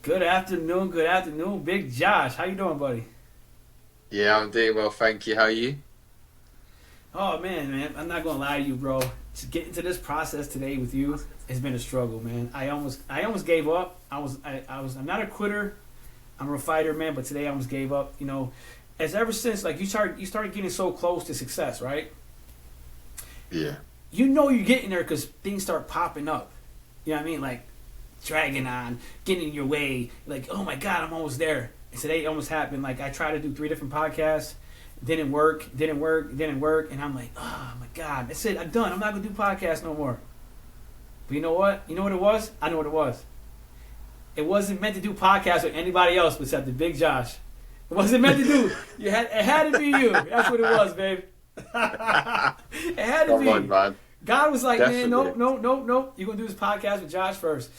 Good afternoon, Big Josh. How you doing, buddy? Yeah, I'm doing well, thank you. How are you? Oh man, I'm not gonna lie to you, bro. To get into this process today with you has been a struggle, man. I almost gave up. I'm not a quitter. I'm a fighter, man. But today I almost gave up. As ever since like you started getting so close to success, right? Yeah. You know you're getting there because things start popping up. You know what I mean? Like dragging on, getting in your way. Like, oh my God, I'm almost there. And today it almost happened. Like I tried to do three different podcasts, didn't work, and I'm like, oh my God, that's it. I'm done. I'm not gonna do podcasts no more. But you know what? You know what it was? I know what it was. It wasn't meant to do podcasts with anybody else except the Big Josh. It wasn't meant to do. It had to be you. That's what it was, babe. It had to Come on, be. man. God was like, man, Definitely. nope. You're gonna do this podcast with Josh first.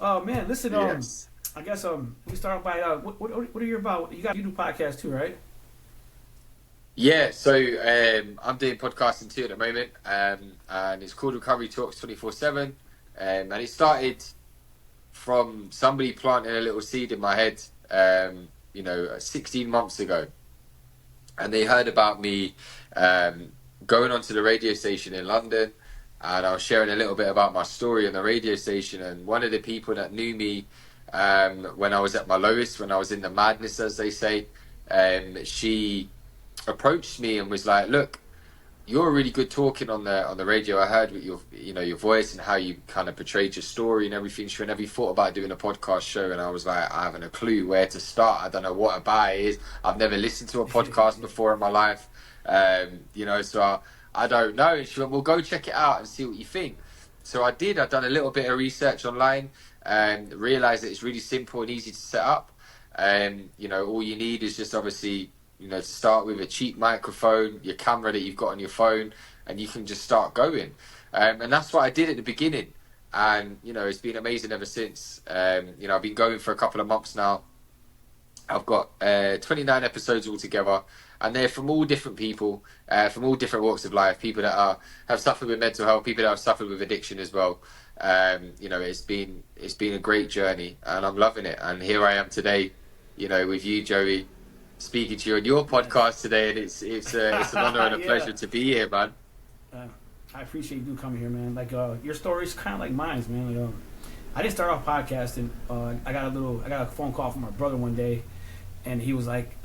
Oh man, listen, Yes. I guess we start by what are you about? You do podcasts too, right? Yeah, so I'm doing podcasting too at the moment, and it's called Recovery Talks 24/7, and it started from somebody planting a little seed in my head, 16 months ago, and they heard about me going onto the radio station in London, and I was sharing a little bit about my story on the radio station, and one of the people that knew me when I was at my lowest, when I was in the madness, as they say, she approached me and was like, "Look, you're really good talking on the radio. I heard with your voice and how you kind of portrayed your story and everything. She never thought about doing a podcast show." And I was like, I haven't a clue where to start. I don't know what about it is. I've never listened to a podcast before in my life. So I don't know. And she went, "Well, go check it out and see what you think." So I did. I've done a little bit of research online and realized that it's really simple and easy to set up. All you need is just obviously to start with a cheap microphone, your camera that you've got on your phone, and you can just start going. And that's what I did at the beginning. And, it's been amazing ever since. I've been going for a couple of months now. I've got 29 episodes altogether, and they're from all different people, from all different walks of life, people that have suffered with mental health, people that have suffered with addiction as well. It's been a great journey, and I'm loving it. And here I am today, with you, Joey, speaking to you on your Yes. podcast today, and it's an honor and a Yeah. pleasure to be here, man. Uh, I appreciate you coming here, man. Like your story's kind of like mine, man. I didn't start off podcasting. I got a phone call from my brother one day, and he was like,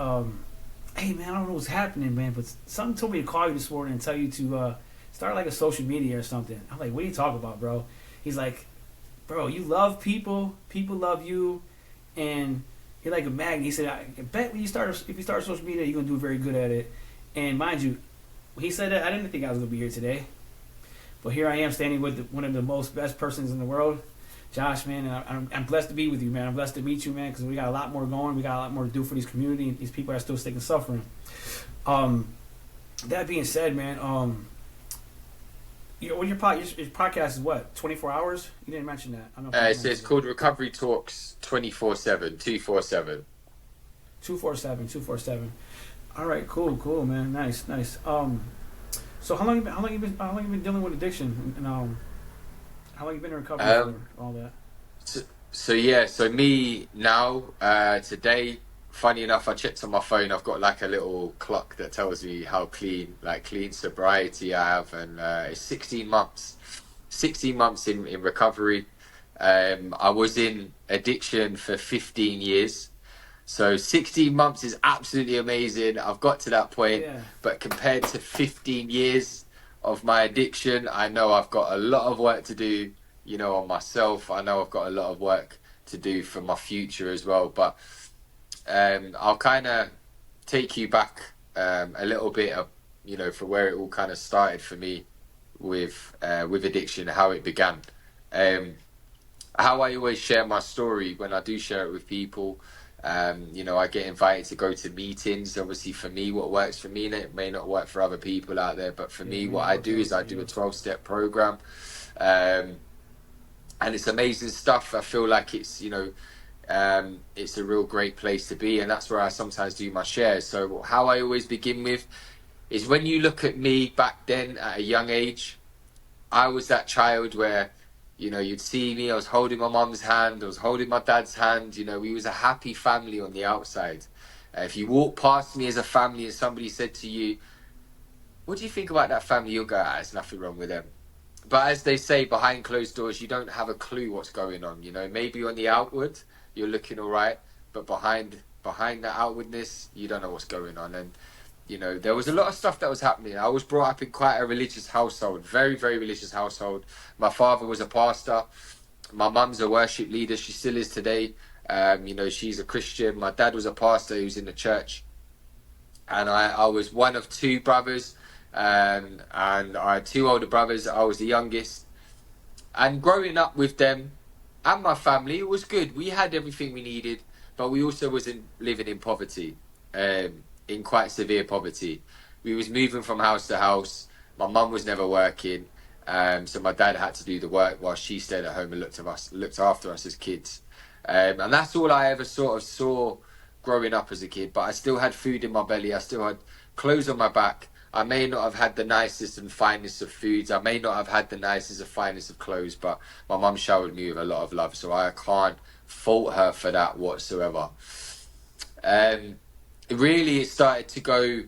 "Hey, man, I don't know what's happening, man, but something told me to call you this morning and tell you to start like a social media or something." I'm like, "What are you talking about, bro?" He's like, "Bro, you love people. People love you, and you're like a magnet." He said, "I bet if you start social media, you're gonna do very good at it." And mind you, he said that I didn't think I was gonna be here today, but here I am standing with one of the most best persons in the world, Josh, man. And I'm blessed to be with you, man. I'm blessed to meet you, man, because we got a lot more going. We got a lot more to do for this community and these people that are still sick and suffering. Um, that being said, man, your podcast is what, 24 hours? You didn't mention that. I don't know if you So it's mentioned that. called Recovery Talks 24/7, 247. 247. All right, cool, man. Nice. So how long you been dealing with addiction, and how long you been in recovery for Um, all that? so me now, today, funny enough, I checked on my phone. I've got like a little clock that tells me how clean sobriety I have, and it's 16 months. 16 months in recovery. I was in addiction for 15 years. So 16 months is absolutely amazing. I've got to that point, Yeah, but compared to 15 years of my addiction, I know I've got a lot of work to do, on myself. I know I've got a lot of work to do for my future as well. But I'll kind of take you back a little bit, for where it all kind of started for me with addiction, how it began. Um, how I always share my story when I do share it with people. I get invited to go to meetings. Obviously, for me, what works for me, and it may not work for other people out there, but for yeah, me, may what not I work for do is I everybody do a else. 12-step program. Um, and it's amazing stuff. I feel like it's a real great place to be, and that's where I sometimes do my shares. So how I always begin with is when you look at me back then at a young age, I was that child where You know, you'd see me, I was holding my mum's hand, I was holding my dad's hand. You know, we was a happy family on the outside. If you walk past me as a family and somebody said to you, what do you think about that family? You'll go, there's nothing wrong with them. But as they say, behind closed doors, you don't have a clue what's going on. You know, maybe on the outward, you're looking all right, but behind that outwardness, you don't know what's going on. And, you know, there was a lot of stuff that was happening. I was brought up in quite a religious household, very, very religious household. My father was a pastor. My mum's a worship leader. She still is today. You know, she's a Christian. My dad was a pastor. He was in the church. And I was one of two brothers. And I had two older brothers. I was the youngest. And growing up with them and my family, it was good. We had everything we needed, but we also wasn't living in poverty, in quite severe poverty. We was moving from house to house. My mum was never working, so my dad had to do the work while she stayed at home and looked after us as kids. And that's all I ever sort of saw growing up as a kid. But I still had food in my belly. I still had clothes on my back. I may not have had the nicest and finest of foods. I may not have had the nicest and finest of clothes, but my mum showered me with a lot of love, so I can't fault her for that whatsoever. Really, it started to go.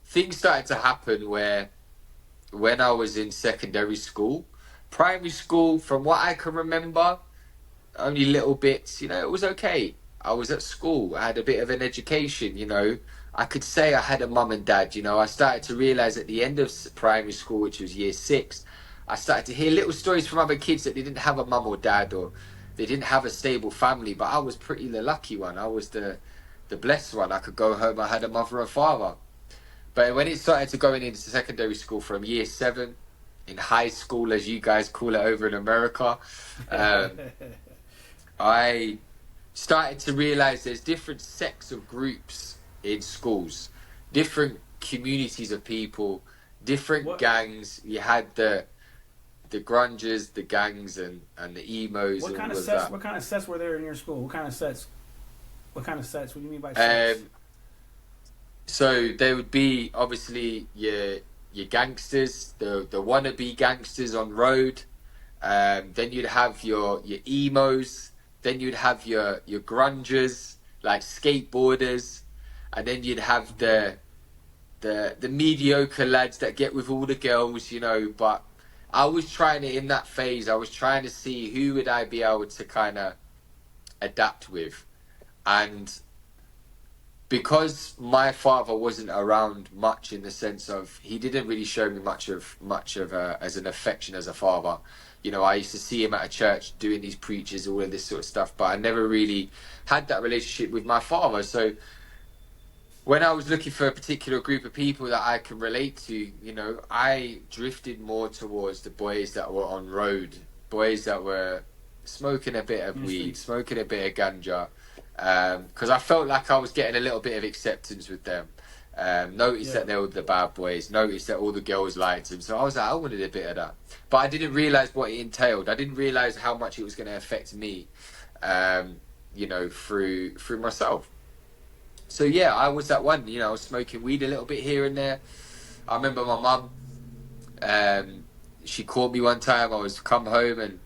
Things started to happen where, when I was in secondary school, primary school, from what I can remember, only little bits. You know, it was okay. I was at school. I had a bit of an education. You know, I could say I had a mum and dad. You know, I started to realise at the end of primary school, which was year 6, I started to hear little stories from other kids that they didn't have a mum or dad, or they didn't have a stable family. But I was pretty the lucky one. I was the blessed one. I could go home. I had a mother and father. But when it started to going into secondary school from year 7, in high school, as you guys call it over in America, I started to realise there's different sects of groups in schools, different communities of people, different gangs. You had the grungers, the gangs, and the emos. What and kind all of sets? that. What kind of sets were there in your school? What kind of sets? What kind of sets? What do you mean by sets? So there would be obviously your gangsters, the wannabe gangsters on road. Then you'd have your emos. Then you'd have your grungers, like skateboarders. And then you'd have the mediocre lads that get with all the girls, you know. But I was trying to, in that phase, I was trying to see who would I be able to kind of adapt with. And because my father wasn't around much, in the sense of he didn't really show me much of as an affection as a father. You know, I used to see him at a church doing these preachers, all of this sort of stuff, but I never really had that relationship with my father. So when I was looking for a particular group of people that I can relate to, you know, I drifted more towards the boys that were on road, boys that were smoking a bit of weed, smoking a bit of ganja, because I felt like I was getting a little bit of acceptance with them. Noticed that they were the bad boys, noticed that all the girls liked him, so I was like, I wanted a bit of that. But I didn't realise what it entailed. I didn't realise how much it was going to affect me, you know, through myself. So yeah, I was that one. You know, I was smoking weed a little bit here and there. I remember my mum, she caught me one time. I was come home and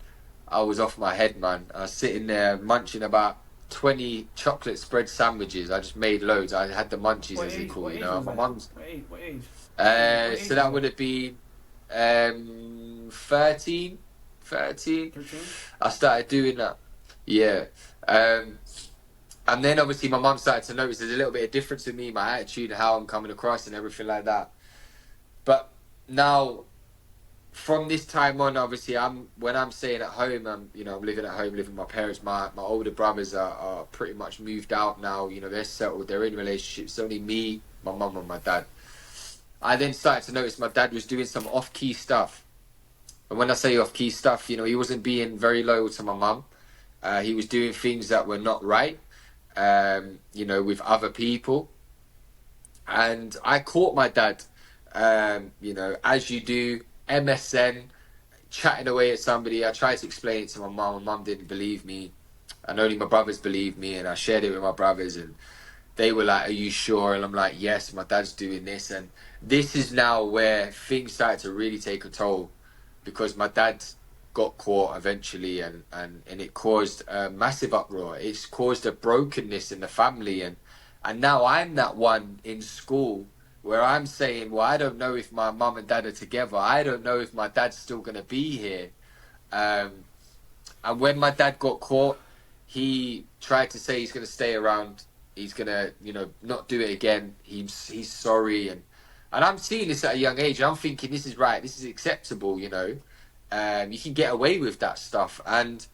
I was off my head, man. I was sitting there munching about 20 chocolate spread sandwiches. I just made loads. I had the munchies, as they call, you know. My mum's. What age? So that would have been 13. 13. I started doing that. Yeah. And then obviously my mum started to notice there's a little bit of difference in me, my attitude, how I'm coming across and everything like that. But now, from this time on, obviously, when I'm staying at home, I'm living at home, living with my parents. My older brothers are pretty much moved out now. You know, they're settled, they're in relationships. It's only me, my mum and my dad. I then started to notice my dad was doing some off-key stuff. And when I say off-key stuff, you know, he wasn't being very loyal to my mum. He was doing things that were not right. You know, with other people. And I caught my dad, you know, as you do, MSN, chatting away at somebody. I tried to explain it to my mum. My mum didn't believe me. And only my brothers believed me. And I shared it with my brothers. And they were like, are you sure? And I'm like, yes, my dad's doing this. And this is now where things started to really take a toll. Because my dad got caught eventually, and it caused a massive uproar. It's caused a brokenness in the family, and now I'm that one in school where I'm saying, well, I don't know if my mum and dad are together. I don't know if my dad's still going to be here. And when my dad got caught, he tried to say he's going to stay around. He's going to, not do it again. He's sorry. And I'm seeing this at a young age. I'm thinking this is right. This is acceptable, You can get away with that stuff. And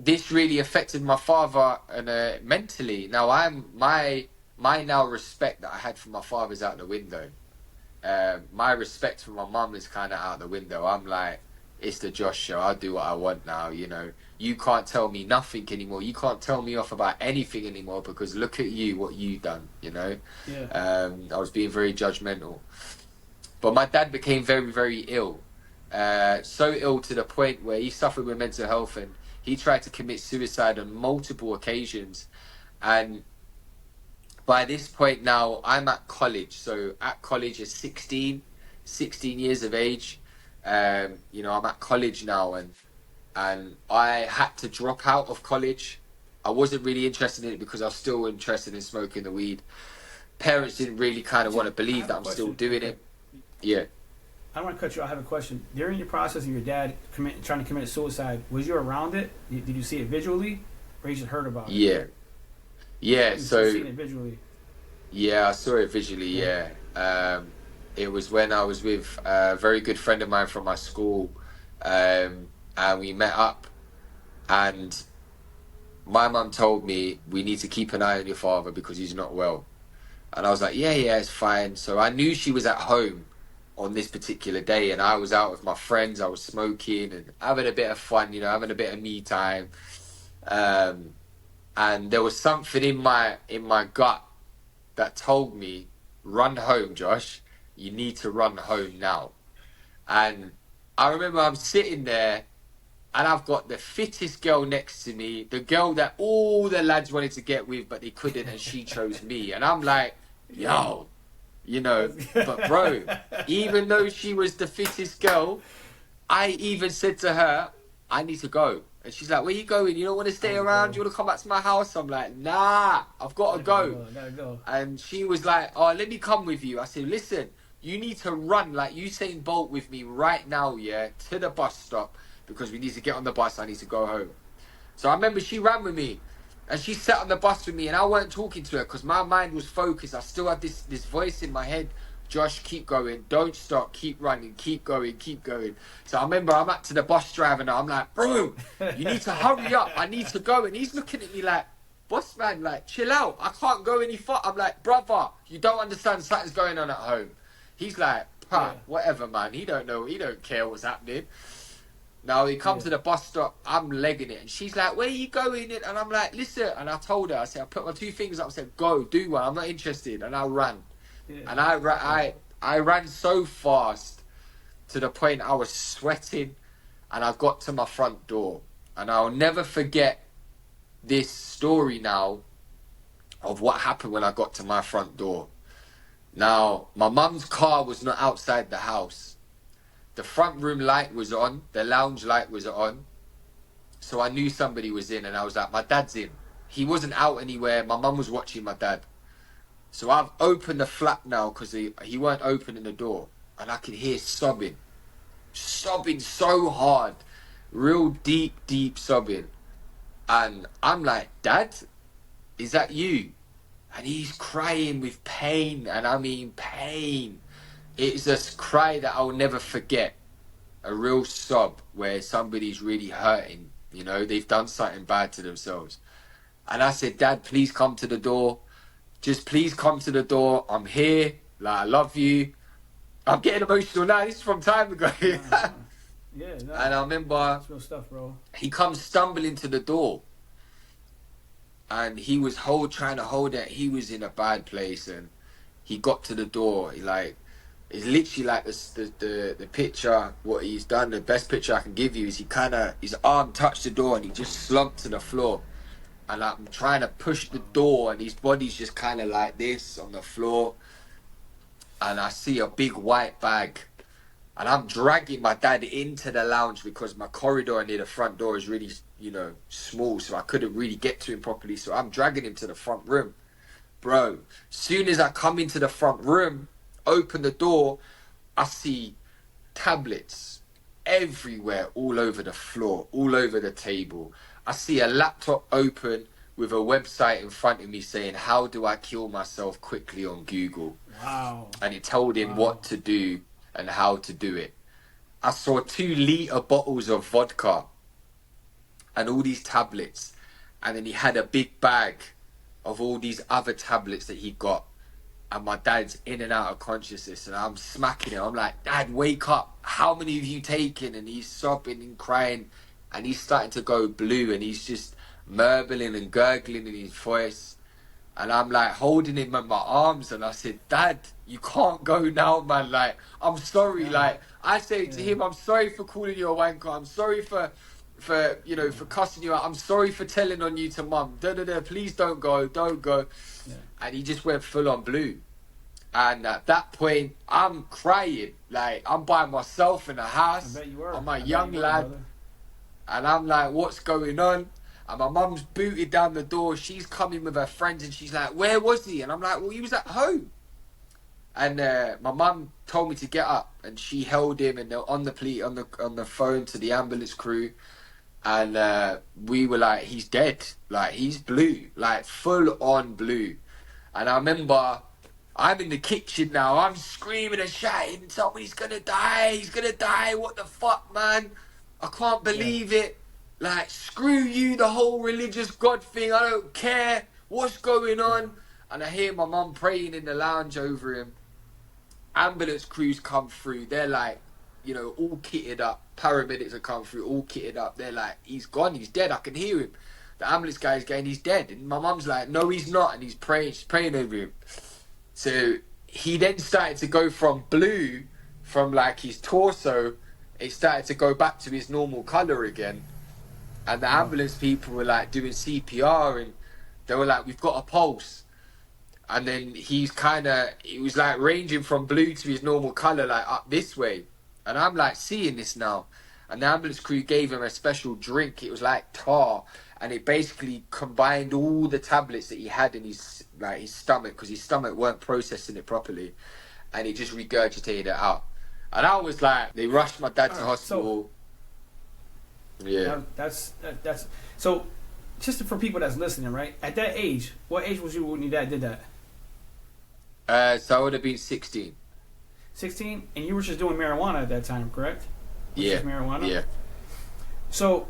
this really affected my father mentally. Now my now respect that I had for my father is out the window. My respect for my mum is kind of out the window. I'm like, it's the Josh show. I'll do what I want now. You can't tell me nothing anymore. You can't tell me off about anything anymore because look at you, what you done. Yeah. I was being very judgmental. But my dad became very, very ill. So ill to the point where he suffered with mental health, and he tried to commit suicide on multiple occasions. And by this point now, I'm at college. So at college at 16 years of age. I'm at college now, and I had to drop out of college. I wasn't really interested in it because I was still interested in smoking the weed. Parents didn't really kind of want to believe that I'm still doing it. Yeah. I don't want to cut you off. I have a question. During your process of your dad trying to commit suicide, was you around it? Did you see it visually, or you just heard about it? Yeah. So seen it visually. Yeah, I saw it visually. Yeah. It was when I was with a very good friend of mine from my school, and we met up, and my mum told me we need to keep an eye on your father because he's not well. And I was like, yeah, it's fine. So I knew she was at home on this particular day, and I was out with my friends. I was smoking and having a bit of fun, having a bit of me time. And there was something in my gut that told me, run home, Josh. You need to run home now. And I remember I'm sitting there, and I've got the fittest girl next to me, the girl that all the lads wanted to get with, but they couldn't, and she chose me. And I'm like, yo, but bro, even though she was the fittest girl, I even said to her, I need to go. And she's like, where you going? You don't want to stay around? You want to come back to my house? I'm like, nah, I've got to go. I gotta go. And she was like, oh, let me come with you. I said, listen, you need to run like Usain Bolt with me right now, to the bus stop, because we need to get on the bus. I need to go home. So I remember she ran with me, and she sat on the bus with me, and I weren't talking to her because my mind was focused. I still had this voice in my head, Josh, keep going, don't stop, keep running, keep going. So I remember I'm up to the bus driver now. I'm like, bro, you need to hurry up. I need to go. And he's looking at me like, boss man, like, chill out. I can't go any far. I'm like, brother, you don't understand something's going on at home. He's like, whatever, man. He don't know. He don't care what's happening. Now he comes to the bus stop. I'm legging it. And she's like, where are you going? And I'm like, listen. And I told her, I said, I put my two fingers up. I said, go, do one. I'm not interested. And I ran. Yeah. And I ran so fast to the point I was sweating, and I got to my front door. And I'll never forget this story now of what happened when I got to my front door. Now, my mum's car was not outside the house. The front room light was on, the lounge light was on. So I knew somebody was in, and I was like, my dad's in. He wasn't out anywhere. My mum was watching my dad. So I've opened the flap now because he weren't opening the door, and I could hear sobbing so hard, real deep sobbing. And I'm like, Dad, is that you? And he's crying with pain, and I mean pain. It's a cry that I'll never forget, a real sob where somebody's really hurting, they've done something bad to themselves. And I said, Dad, please come to the door. Just please come to the door. I'm here. Like, I love you. I'm getting emotional now. This is from time ago. No. And I remember that's real stuff, bro. He comes stumbling to the door. And he was trying to hold it. He was in a bad place. And he got to the door. It's literally like the picture, what he's done. The best picture I can give you is his arm touched the door and he just slumped to the floor. And I'm trying to push the door, and his body's just kind of like this on the floor. And I see a big white bag. And I'm dragging my dad into the lounge because my corridor near the front door is really, small, so I couldn't really get to him properly. So I'm dragging him to the front room. Bro, soon as I come into the front room, open the door, I see tablets everywhere, all over the floor, all over the table. I see a laptop open with a website in front of me saying, "How do I kill myself quickly" on Google. Wow. And it told him what to do and how to do it. I saw 2-liter bottles of vodka and all these tablets. And then he had a big bag of all these other tablets that he got. And my dad's in and out of consciousness, and I'm smacking him. I'm like, "Dad, wake up. How many have you taken?" And he's sobbing and crying, and he's starting to go blue, and he's just murbling and gurgling in his voice. And I'm like holding him in my arms, and I said, "Dad, you can't go now, man. Like, I'm sorry." Yeah. Like, I say to him, "I'm sorry for calling you a wanker. I'm sorry for cussing you out. I'm sorry for telling on you to mum. Please don't go. Yeah. And he just went full on blue. And at that point, I'm crying. Like, I'm by myself in the house. I bet you were. I'm a I bet young you were, lad. brother. And I'm like, "What's going on?" And my mum's booted down the door. She's coming with her friends, and she's like, "Where was he?" And I'm like, "Well, he was at home." And my mum told me to get up, and she held him, and they're on the phone to the ambulance crew. And we were like, "He's dead. Like, he's blue, like full on blue." And I remember I'm in the kitchen now. I'm screaming and shouting, "Somebody's gonna die. He's gonna die. What the fuck, man? I can't believe it. Like, screw you, the whole religious God thing. I don't care. What's going on?" And I hear my mum praying in the lounge over him. Ambulance crews come through. They're like, all kitted up. Paramedics have come through, all kitted up. They're like, "He's gone. He's dead. I can hear him." The ambulance guy's going, "He's dead." And my mum's like, "No, he's not." And he's praying. She's praying over him. So he then started to go from blue, from like his torso, it started to go back to his normal colour again. And the ambulance people were like doing CPR, and they were like, "We've got a pulse." And then it was like ranging from blue to his normal colour, like up this way. And I'm like seeing this now. And the ambulance crew gave him a special drink. It was like tar. And it basically combined all the tablets that he had in his stomach, because his stomach weren't processing it properly. And it just regurgitated it out. And I was like, they rushed my dad to hospital. Yeah. That's so. Just for people that's listening, right? At that age, what age was you when your dad did that? So I would have been 16. 16, and you were just doing marijuana at that time, correct? Yeah. Just marijuana. Yeah. So,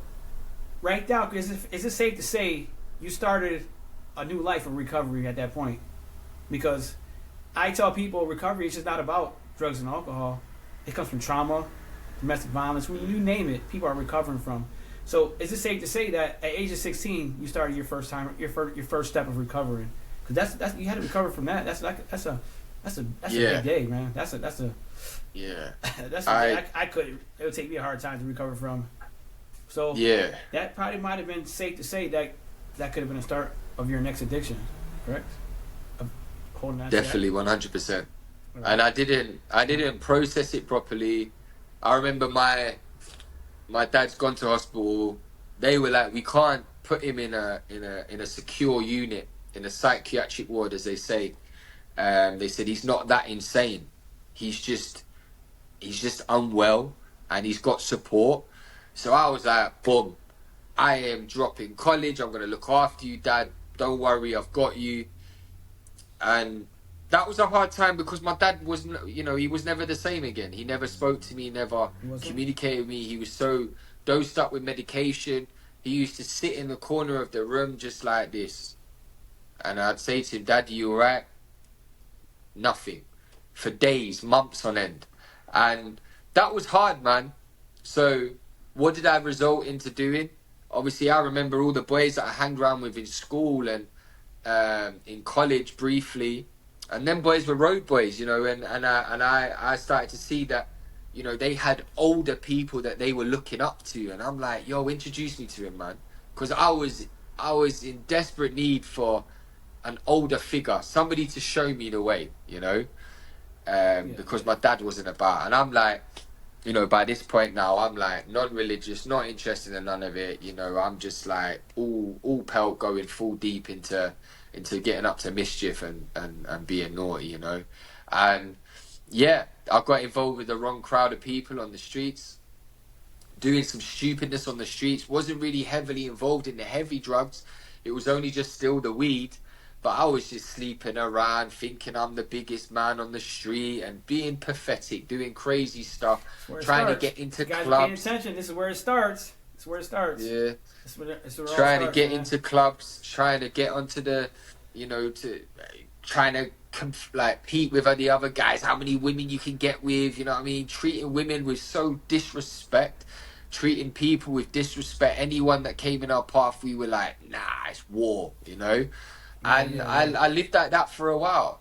right now, is it safe to say you started a new life of recovery at that point? Because I tell people recovery is just not about drugs and alcohol. It comes from trauma, domestic violence, when you name it, people are recovering from. So, is it safe to say that at age of 16 you started your first step of recovering? Because that's you had to recover from that. That's a big day, man. Yeah. I couldn't. It would take me a hard time to recover from. So yeah, that probably might have been safe to say that could have been a start of your next addiction, correct? Of holding on. Definitely, 100%. And I didn't process it properly. I remember my dad's gone to hospital. They were like, "We can't put him in a secure unit, in a psychiatric ward," as they say. They said he's not that insane. He's just unwell, and he's got support. So I was like, boom, I am dropping college. I'm going to look after you, Dad. Don't worry, I've got you. And that was a hard time because my dad he was never the same again. He never spoke to me, never communicated with me. He was so dosed up with medication. He used to sit in the corner of the room just like this. And I'd say to him, "Dad, are you alright?" Nothing. For days, months on end. And that was hard, man. So what did I result into doing? Obviously, I remember all the boys that I hanged around with in school and in college briefly. And them boys were road boys, and I started to see that, they had older people that they were looking up to. And I'm like, "Yo, introduce me to him, man." Because I was in desperate need for an older figure, somebody to show me the way, because my dad wasn't about. And I'm like, you know, by this point now, I'm like non-religious, not interested in none of it. You know, I'm just like all pelt going full deep into getting up to mischief and being naughty, you know. And yeah, I got involved with the wrong crowd of people on the streets, doing some stupidness on the streets. Wasn't really heavily involved in the heavy drugs. It was only just still the weed. But I was just sleeping around, thinking I'm the biggest man on the street and being pathetic, doing crazy stuff, trying to get into clubs. Paying attention. This is where it starts. This is where it starts. Yeah. This is trying to get into clubs, trying to get onto the, you know, trying to like compete with the other guys, how many women you can get with, you know what I mean? Treating women with so disrespect, treating people with disrespect. Anyone that came in our path, we were like, nah, it's war, you know? And I lived like that for a while.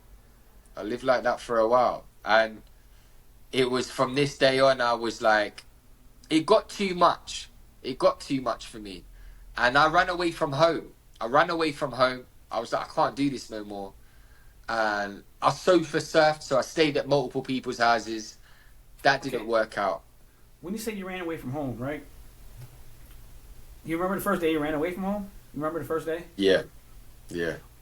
And it was from this day on, I was like, it got too much. It got too much for me. And I ran away from home. I was like, I can't do this no more. And I sofa surfed, so I stayed at multiple people's houses. That didn't work out. When you say you ran away from home, right? You remember the first day you ran away from home? You remember the first day? Yeah.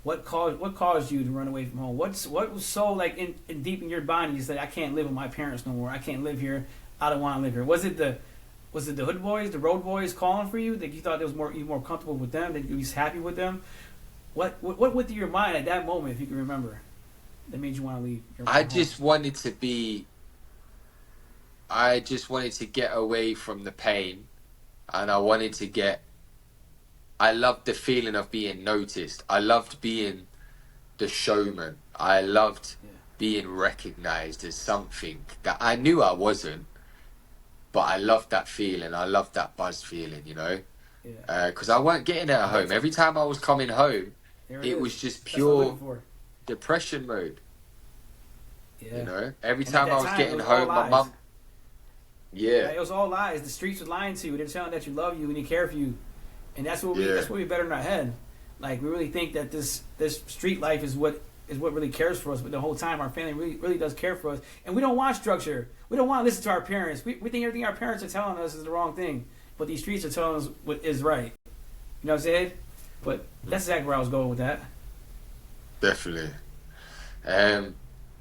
What caused you to run away from home? What was so like in deep in your body? You said, I can't live with my parents no more. I can't live here. I don't want to live here. Was it the hood boys, the road boys calling for you? That you thought you were more comfortable with them? That you was happy with them? What went through your mind at that moment, if you can remember, that made you want to leave? I just wanted to get away from the pain, and I loved the feeling of being noticed. I loved being the showman. I loved being recognized as something that I knew I wasn't, but I loved that feeling. I loved that buzz feeling, you know? Because I weren't getting it at home. Every time I was coming home, it was just pure depression mode. You know? Every time I was getting home, my mum... It was all lies. The streets were lying to you. They're telling that you love you and they care for you. And that's what we better in our head. Like, we really think that this street life is what really cares for us, but the whole time our family really does care for us. And we don't want structure. We don't want to listen to our parents. We think everything our parents are telling us is the wrong thing, but these streets are telling us what is right. You know what I'm saying? But that's exactly where I was going with that. Definitely.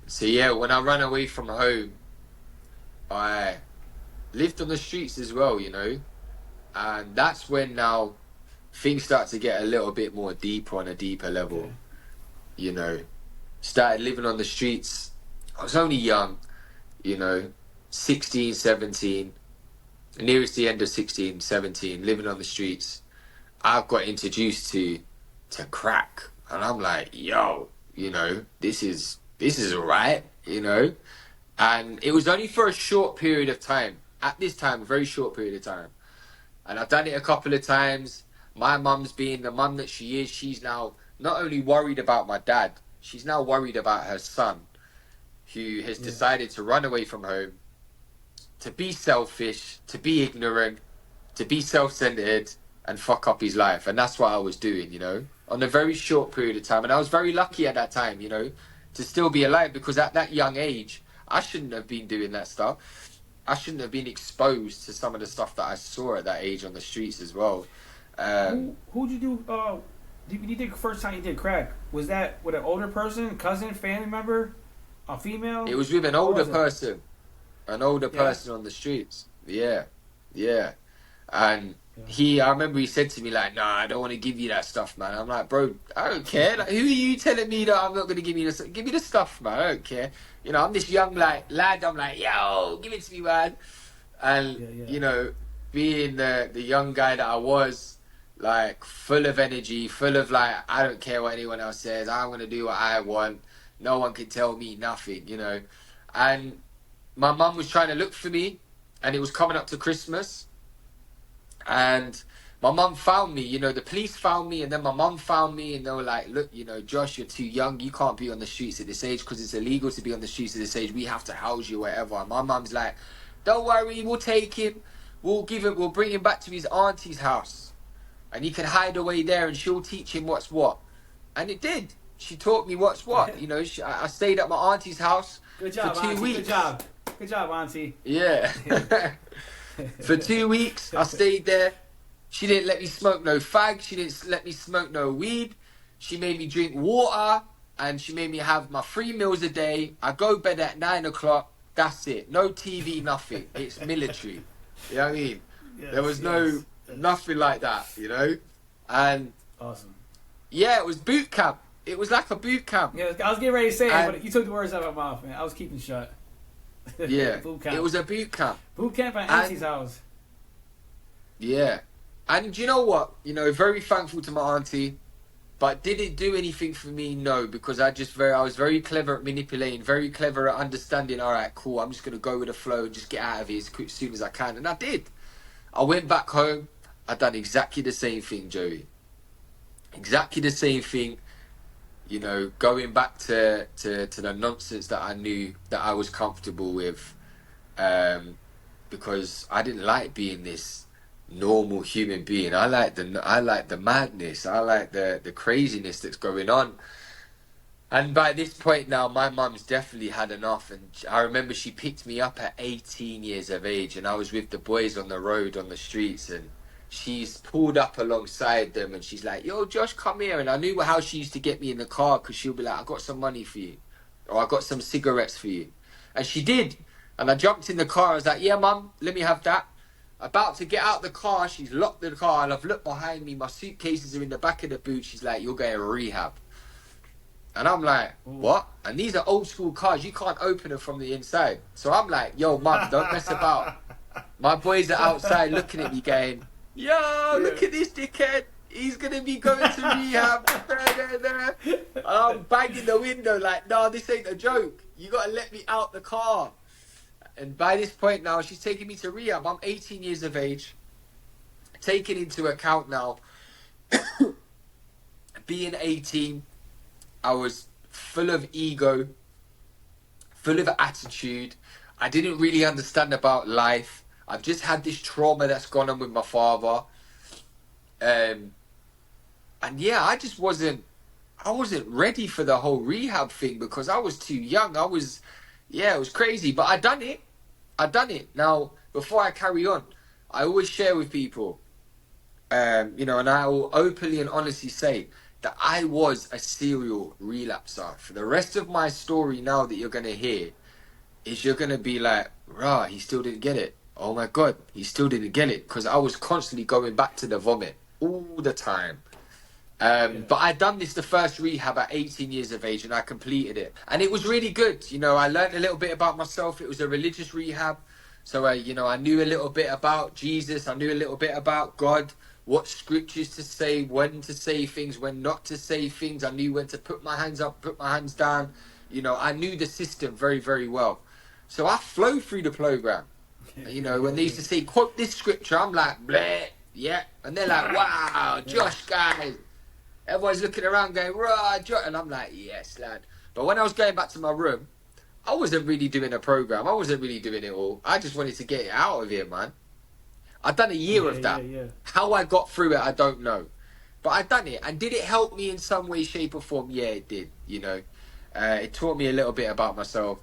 So yeah, when I ran away from home, I lived on the streets as well, you know, and that's when now things start to get a little bit more deeper on a deeper level. You know, started living on the streets. I was only young, you know, 16, 17, nearest the end of 16, 17, living on the streets. I got introduced to crack, and I'm like, yo, you know, this is alright, you know. And it was only for a short period of time. At this time, a very short period of time. And I've done it a couple of times. My mum's being the mum that she is, she's now not only worried about my dad, she's now worried about her son, who has decided to run away from home, to be selfish, to be ignorant, to be self-centered, and fuck up his life. And that's what I was doing, you know, on a very short period of time. And I was very lucky at that time, you know, to still be alive, because at that young age, I shouldn't have been doing that stuff. I shouldn't have been exposed to some of the stuff that I saw at that age on the streets as well. Who'd you do? You did the first time you did crack? Was that with an older person, cousin, family member, a female? It was with an older person, person on the streets. Yeah. And I remember he said to me like, "Nah, I don't want to give you that stuff, man." I'm like, "Bro, I don't care. Like, who are you telling me that I'm not going to give you this? Give me the stuff, man. I don't care." You know, I'm this young lad. I'm like, "Yo, give it to me, man." And you know, being the young guy that I was, like full of energy, full of like, I don't care what anyone else says. I'm going to do what I want. No one can tell me nothing, you know. And my mum was trying to look for me, and it was coming up to Christmas. And my mum found me, you know, the police found me, and then my mum found me, and they were like, "Look, you know, Josh, you're too young. You can't be on the streets at this age because it's illegal to be on the streets at this age. We have to house you, whatever." And my mum's like, "Don't worry, we'll take him. We'll bring him back to his auntie's house, and he can hide away there, and she'll teach him what's what." And it did. She taught me what's what. You know, I stayed at my auntie's house for 2 weeks. Good job. Good job, Auntie. Yeah. For 2 weeks, I stayed there. She didn't let me smoke no fag. She didn't let me smoke no weed. She made me drink water, and she made me have my 3 meals a day. I go bed at 9 o'clock. That's it. No TV, nothing. It's military. You know what I mean? Yes, there was nothing like that, you know? And awesome. Yeah, it was boot camp. It was like a boot camp. Yeah, I was getting ready to say it, but you took the words out of my mouth, man. I was keeping shut. Yeah, boot camp. It was a boot camp. Boot camp at Auntie's house. Yeah. And you know what? You know, very thankful to my auntie. But did it do anything for me? No, because I was very clever at manipulating, very clever at understanding, all right, cool, I'm just going to go with the flow and just get out of here as soon as I can. And I did. I went back home. I done exactly the same thing, Joey. Exactly the same thing. You know, going back to the nonsense that I knew that I was comfortable with, because I didn't like being this normal human being. I like the madness. I like the craziness that's going on. And by this point now, my mum's definitely had enough. And I remember she picked me up at 18 years of age, and I was with the boys on the road, on the streets, and she's pulled up alongside them and she's like, yo, Josh, come here. And I knew how she used to get me in the car, because she'll be like, I got some money for you, or I got some cigarettes for you. And she did. And I jumped in the car. I was like, yeah, mum, let me have that. About to get out the car, she's locked the car, and I've looked behind me. My suitcases are in the back of the boot. She's like, you're going to rehab. And I'm like, what? And these are old school cars. You can't open them from the inside. So I'm like, yo, mum, don't mess about. My boys are outside looking at me going, yo, look at this dickhead. He's going to be going to rehab. And I'm banging the window like, no, this ain't a joke. You got to let me out the car. And by this point now, she's taking me to rehab. I'm 18 years of age. Taking into account now, being 18, I was full of ego, full of attitude. I didn't really understand about life. I've just had this trauma that's gone on with my father. And yeah, I wasn't ready for the whole rehab thing, because I was too young. It was crazy, but I done it. Now, before I carry on, I always share with people, you know, and I will openly and honestly say that I was a serial relapser. For the rest of my story now that you're going to hear, is you're going to be like, rah, he still didn't get it. Oh my God, he still didn't get it. Because I was constantly going back to the vomit all the time. But I done this, the first rehab, at 18 years of age, and I completed it. And it was really good. You know, I learned a little bit about myself. It was a religious rehab. So, you know, I knew a little bit about Jesus. I knew a little bit about God, what scriptures to say, when to say things, when not to say things. I knew when to put my hands up, put my hands down. You know, I knew the system very, very well. So I flowed through the program. You know, when they used to say, quote this scripture, I'm like, bleh, yeah. And they're like, wow, Josh, guys. Everyone's looking around going, rah, Josh. And I'm like, yes, lad. But when I was going back to my room, I wasn't really doing a program. I wasn't really doing it all. I just wanted to get it out of here, man. I'd done a year of that. How I got through it, I don't know. But I'd done it. And did it help me in some way, shape or form? Yeah, it did, you know. It taught me a little bit about myself.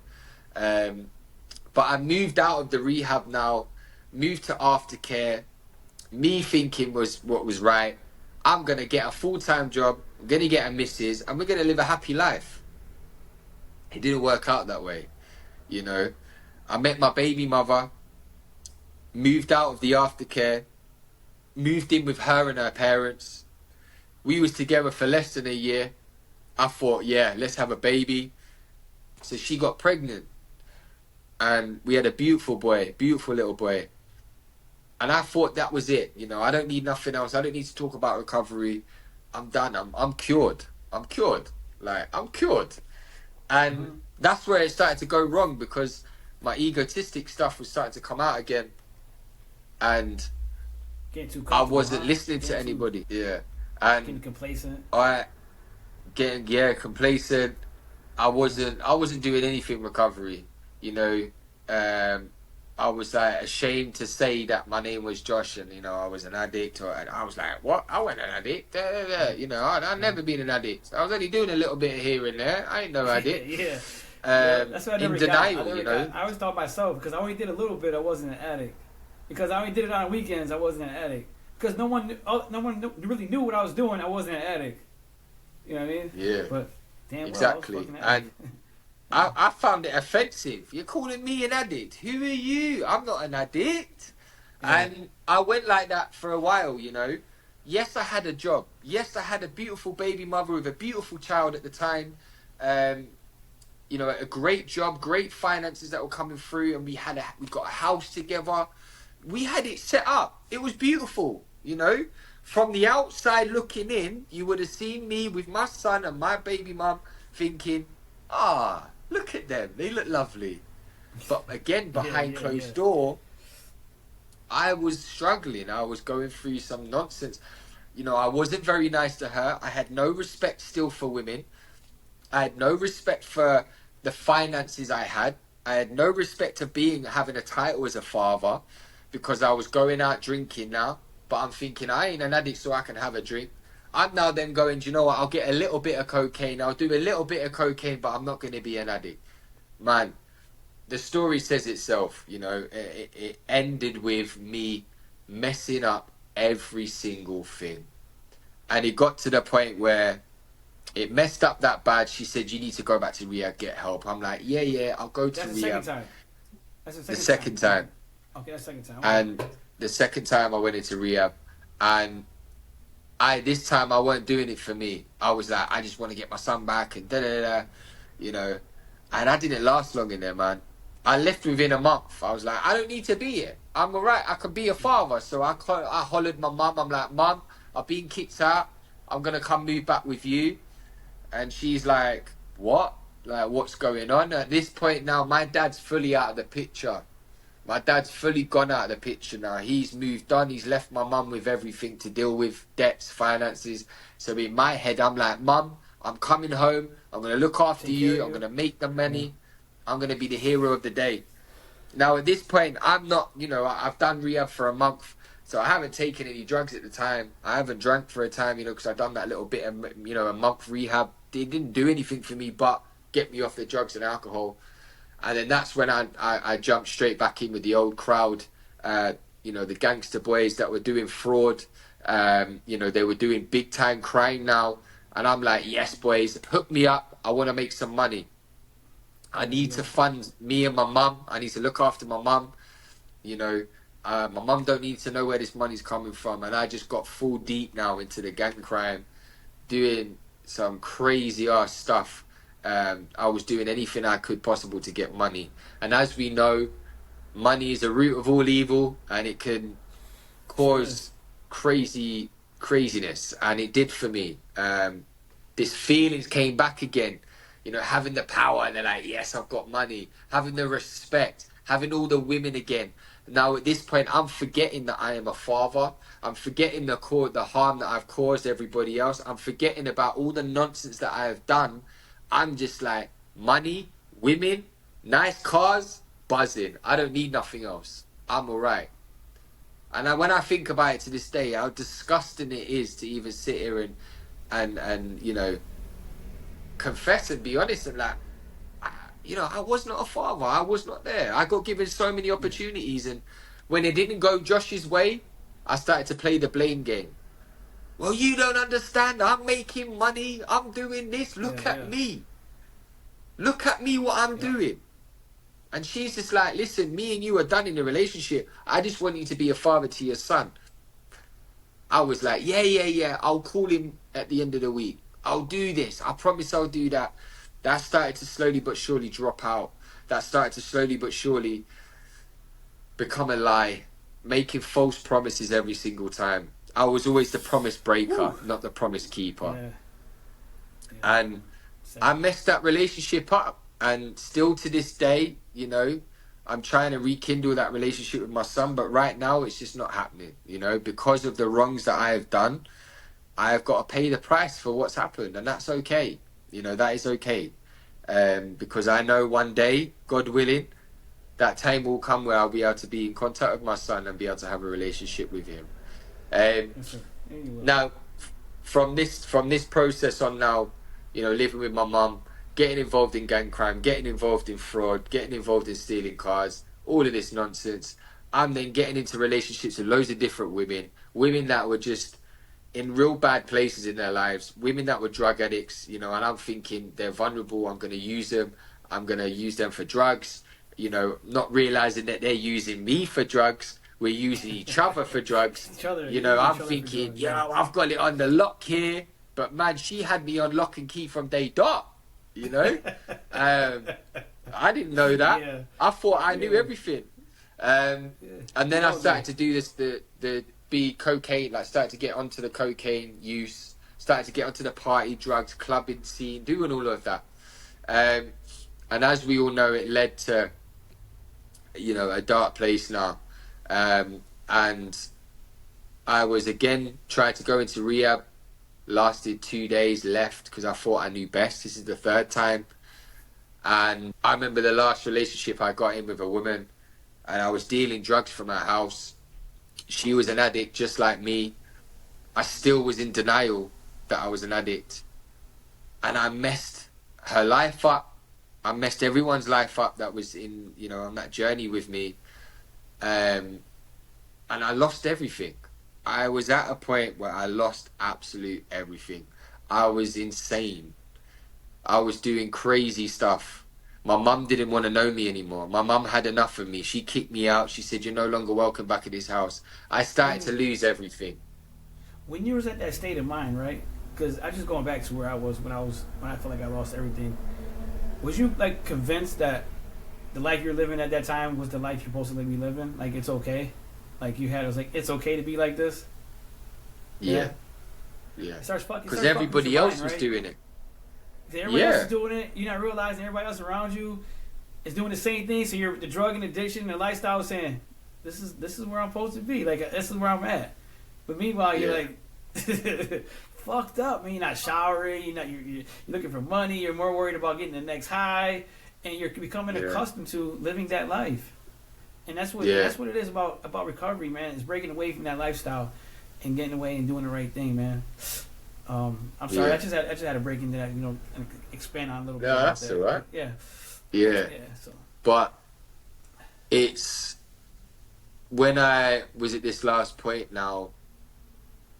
But I moved out of the rehab now, moved to aftercare. Me thinking was what was right. I'm going to get a full-time job. I'm going to get a missus. And we're going to live a happy life. It didn't work out that way, you know. I met my baby mother, moved out of the aftercare, moved in with her and her parents. We was together for less than a year. I thought, yeah, let's have a baby. So she got pregnant. And we had a beautiful boy, beautiful little boy. And I thought that was it. You know, I don't need nothing else. I don't need to talk about recovery. I'm done. I'm cured. I'm cured. Like, I'm cured. And that's where it started to go wrong, because my egotistic stuff was starting to come out again. And I wasn't listening to anybody. Yeah. And getting complacent. Complacent. I wasn't doing anything recovery. You know, I was like ashamed to say that my name was Josh, and you know I was an addict, and I was like, what? I wasn't an addict. You know, I'd never been an addict. I was only doing a little bit here and there. I ain't no addict. Yeah. That's what I in never got. denial, you know. I always thought myself, because I only did a little bit, I wasn't an addict. Because I only did it on weekends, I wasn't an addict. Because no one really knew what I was doing, I wasn't an addict. You know what I mean? Yeah, But damn exactly. well, I was fucking an And addict. I found it offensive. You're calling me an addict. Who are you? I'm not an addict. Yeah. And I went like that for a while, you know. Yes, I had a job. Yes, I had a beautiful baby mother with a beautiful child at the time. You know, a great job, great finances that were coming through, and we got a house together. We had it set up. It was beautiful, you know. From the outside looking in, you would have seen me with my son and my baby mum thinking, look at them. They look lovely. But again, behind closed door, I was struggling. I was going through some nonsense. You know, I wasn't very nice to her. I had no respect still for women. I had no respect for the finances I had. I had no respect to having a title as a father, because I was going out drinking now. But I'm thinking, I ain't an addict so I can have a drink. I'm now then going, do you know what? I'll get a little bit of cocaine. I'll do a little bit of cocaine, but I'm not going to be an addict. Man, the story says itself, you know. It ended with me messing up every single thing. And it got to the point where it messed up that bad. She said, you need to go back to rehab, get help. I'm like, yeah, I'll go to That's rehab. the second time. That's The second time. Okay, that's the second time. And the second time I went into rehab, and this time I weren't doing it for me. I was like, I just want to get my son back and you know. And I didn't last long in there, man. I left within a month. I was like, I don't need to be here. I'm alright. I can be a father. So I hollered my mum. I'm like, Mum, I've been kicked out. I'm gonna come move back with you. And she's like, what? Like, what's going on? At this point now, my dad's fully out of the picture. My dad's fully gone out of the picture now. He's moved on. He's left my mum with everything to deal with, debts, finances. So in my head, I'm like, Mum, I'm coming home. I'm going to look after you. I'm going to make the money. I'm going to be the hero of the day. Now, at this point, I'm not, you know, I've done rehab for a month. So I haven't taken any drugs at the time. I haven't drank for a time, you know, because I've done that little bit of, you know, a month rehab. It didn't do anything for me but get me off the drugs and alcohol. And then that's when I jumped straight back in with the old crowd, you know, the gangster boys that were doing fraud. You know, they were doing big time crime now. And I'm like, yes, boys, hook me up. I want to make some money. I need to fund me and my mum. I need to look after my mum. You know, my mum don't need to know where this money's coming from. And I just got full deep now into the gang crime, doing some crazy ass stuff. I was doing anything I could possible to get money. And as we know, money is the root of all evil, and it can cause craziness. And it did for me. This feelings came back again, you know, having the power, and they're like, yes, I've got money, having the respect, having all the women again. Now at this point, I'm forgetting that I am a father. I'm forgetting the harm that I've caused everybody else. I'm forgetting about all the nonsense that I have done. I'm just like, money, women, nice cars, buzzing. I don't need nothing else. I'm alright. And when I think about it to this day, how disgusting it is to even sit here and you know, confess and be honest and like, you know, I was not a father. I was not there. I got given so many opportunities, and when it didn't go Josh's way, I started to play the blame game. Well, you don't understand. I'm making money. I'm doing this. Look at me. Look at me, what I'm doing. And she's just like, listen, me and you are done in the relationship. I just want you to be a father to your son. I was like, yeah. I'll call him at the end of the week. I'll do this. I promise I'll do that. That started to slowly but surely drop out. That started to slowly but surely become a lie. Making false promises every single time. I was always the promise breaker, not the promise keeper. And I messed that relationship up. And still to this day, you know, I'm trying to rekindle that relationship with my son. But right now, it's just not happening. You know, because of the wrongs that I have done, I have got to pay the price for what's happened. And that's okay. You know, that is okay. Because I know one day, God willing, that time will come where I'll be able to be in contact with my son and be able to have a relationship with him. Now, from this process on now, you know, living with my mum, getting involved in gang crime, getting involved in fraud, getting involved in stealing cars, all of this nonsense. I'm then getting into relationships with loads of different women that were just in real bad places in their lives, women that were drug addicts, you know, and I'm thinking they're vulnerable, I'm going to use them, I'm going to use them for drugs, you know, not realizing that they're using me for drugs, we're using each other for drugs, you know, I'm thinking, I've got it on the lock here, but man, she had me on lock and key from day dot, you know, I didn't know that, I thought I knew everything, and then I started to do this, the be cocaine, like started to get onto the cocaine use, started to get onto the party, drugs, clubbing scene, doing all of that. And as we all know, it led to, you know, a dark place now. And I was again, tried to go into rehab, lasted 2 days, left because I thought I knew best. This is the third time. And I remember the last relationship I got in with a woman, and I was dealing drugs from her house. She was an addict just like me. I still was in denial that I was an addict. And I messed her life up. I messed everyone's life up that was in, you know, on that journey with me. And I lost everything. I was at a point where I lost absolute everything. I was insane. I was doing crazy stuff. My mum didn't want to know me anymore. My mum had enough of me. She kicked me out. She said, "You're no longer welcome back at this house." I started to lose everything. When you was at that state of mind, right? Because I just going back to where I was when I felt like I lost everything. Was you like convinced that the life you're living at that time was the life you're supposed to be living? Like it's okay? Like you had, it was like, it's okay to be like this? Yeah. Because everybody else was doing it. Everybody else is doing it. You're not realizing everybody else around you is doing the same thing. So you're the drug and addiction and the lifestyle is saying, this is where I'm supposed to be. Like this is where I'm at. But meanwhile, you're like fucked up. I mean, you're not showering. You're looking for money. You're more worried about getting the next high, and you're becoming accustomed to living that life. And that's what it is about recovery, man. It's breaking away from that lifestyle and getting away and doing the right thing, man. I'm sorry, I just had to break into that, you know, and expand on a little bit. No, that's all right. Yeah. So. But it's when I was at this last point now,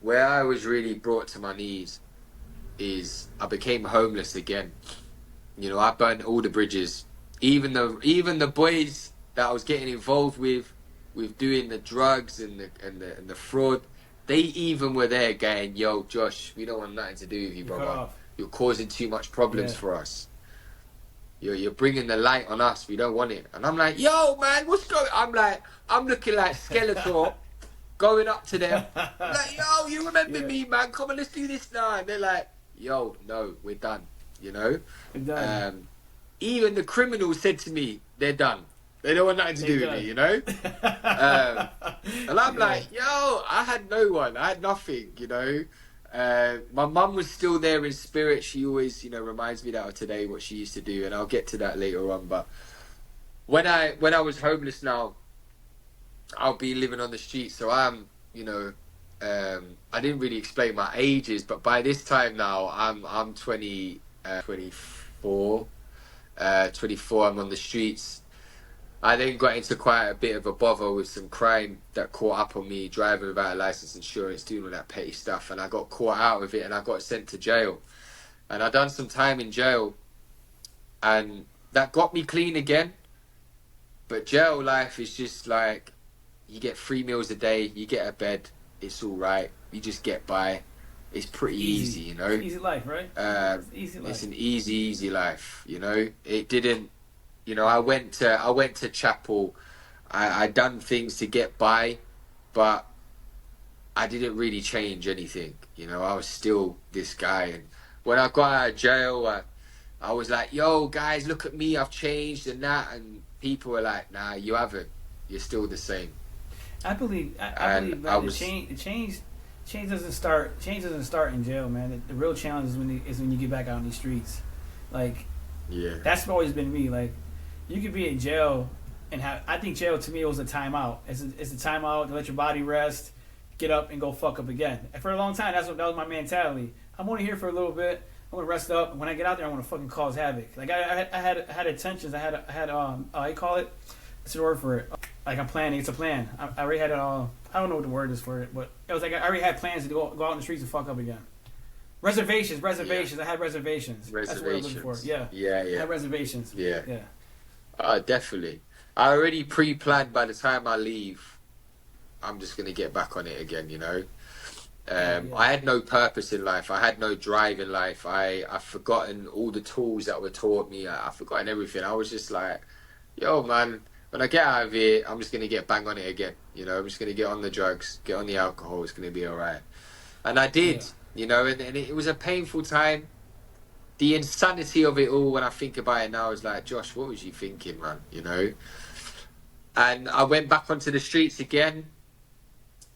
where I was really brought to my knees, is I became homeless again. You know, I burnt all the bridges, even the boys that I was getting involved with doing the drugs and the fraud. They even were there going, "Yo, Josh, we don't want nothing to do with you, brother. You're causing too much problems for us. You're bringing the light on us. We don't want it." And I'm like, "Yo, man, what's going?" I'm looking like Skeletor, going up to them. I'm like, "Yo, you remember me, man? Come on, let's do this now." And they're like, "Yo, no, we're done." You know. We're done. Even the criminals said to me, "They're done. They don't want nothing to do with me," you know? And I'm like, yo, I had no one. I had nothing, you know? My mum was still there in spirit. She always, you know, reminds me that of today, what she used to do, and I'll get to that later on. But when I was homeless now, I'll be living on the street. So I'm, you know, I didn't really explain my ages, but by this time now, I'm 24, I'm on the streets. I then got into quite a bit of a bother with some crime that caught up on me, driving without a license, insurance, doing all that petty stuff, and I got caught out of it and I got sent to jail. And I done some time in jail, and that got me clean again. But jail life is just like, you get 3 meals a day, you get a bed, it's all right, you just get by. It's pretty easy, you know. It's easy life, right? Easy life. It's an easy life, you know. It didn't. You know, I went to chapel. I done things to get by, but I didn't really change anything. You know, I was still this guy. And when I got out of jail, I was like, "Yo, guys, look at me. I've changed and that." And people were like, "Nah, you haven't. You're still the same." I believe the change doesn't start in jail, man. The real challenge is when you get back out on these streets. Like, that's always been me. Like, you could be in jail and I think jail to me was a timeout. It's a timeout to let your body rest, get up and go fuck up again. And for a long time, that was my mentality. I'm only here for a little bit. I want to rest up. When I get out there, I want to fucking cause havoc. Like I had intentions. I had how you call it? What's the word for it? Like I'm planning. It's a plan. I already had it all. I don't know what the word is for it, but it was like I already had plans to go out in the streets and fuck up again. Reservations. Yeah. I had reservations. That's what I'm looking for. Yeah. Yeah. I had reservations. Yeah. Yeah. Definitely. I already pre-planned by the time I leave, I'm just going to get back on it again, you know? Yeah. I had no purpose in life. I had no drive in life. I've forgotten all the tools that were taught me. I've forgotten everything. I was just like, yo, man, when I get out of here, I'm just going to get bang on it again. You know, I'm just going to get on the drugs, get on the alcohol. It's going to be all right. And I did, you know, and it was a painful time. The insanity of it all, when I think about it now, is like, Josh, what was you thinking, man? You know? And I went back onto the streets again.